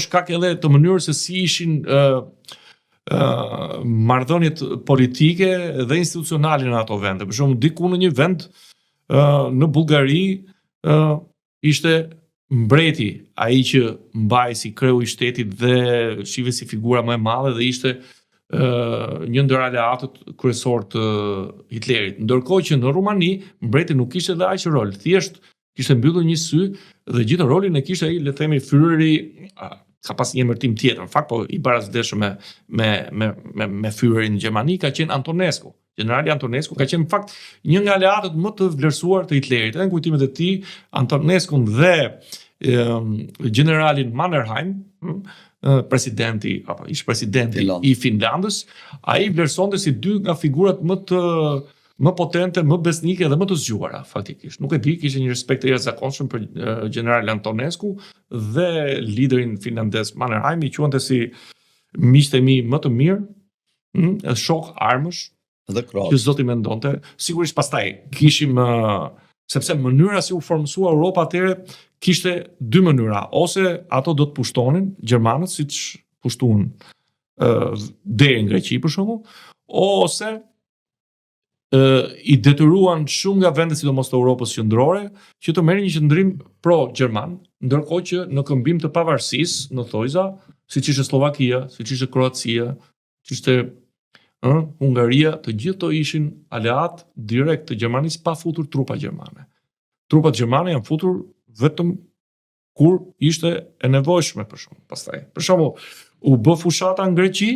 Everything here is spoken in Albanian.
shkak edhe të mënyrës se si ishin marrëdhëniet politike dhe institucionale në ato vende. Për shembull, diku në një vend në Bullgari ishte mbreti, ai që mbaj si kreu i shtetit dhe shive si figura më e madhe dhe ishte një ndër aleatët kryesor të Hitlerit. Ndërkohë që në Rumani mbreti nuk kishte dhe aq rol, thjesht kishte mbyllur një sy dhe gjithë rolin e kishte ai, le të themi, Führeri, ka pas një emërtim tjetër, në fakt, po i barazhdeshëm me Führerin në Gjermani ka qenë Antonescu. Generali Antonescu ka qenë në fakt një nga aleatët më të vlerësuar të Hitlerit. Edhe në kujtimet e tij, Antonescu dhe generalin Mannerheim, presidenti i Finlandës, ai vlerësonte si dy nga figurat më potente, më besnike dhe më të zgjuara faktikisht. Nuk e di, kishte një respekt të jashtëzakonshëm për generalin Antonescu dhe liderin finlandez Mannerheim i quante si miqtë e mi më të mirë, shok armësh, që zoti mendonte. Sigurisht pastaj kishim sepse mënyra si u formosua Europa atëherë kishte dy mënyra, ose ato do të pushtonin gjermanët siç pushtuan deri në Greqi për shembull, ose i detyruan shumë nga vendet sidomos të Europës qendrore që të merrin një qendrim pro-gjerman, ndërkohë që në këmbim të pavarësisë në thojza, siç ishte Slovakia, siç ishte Kroacia, siç ishte Hungaria, të gjithë to ishin aleat direkt të Gjermanisë pa futur trupa gjermane. Trupat gjermane janë futur vetëm kur ishte e nevojshme për shkak. Pastaj, për shembull, u bë fushata në Greqi,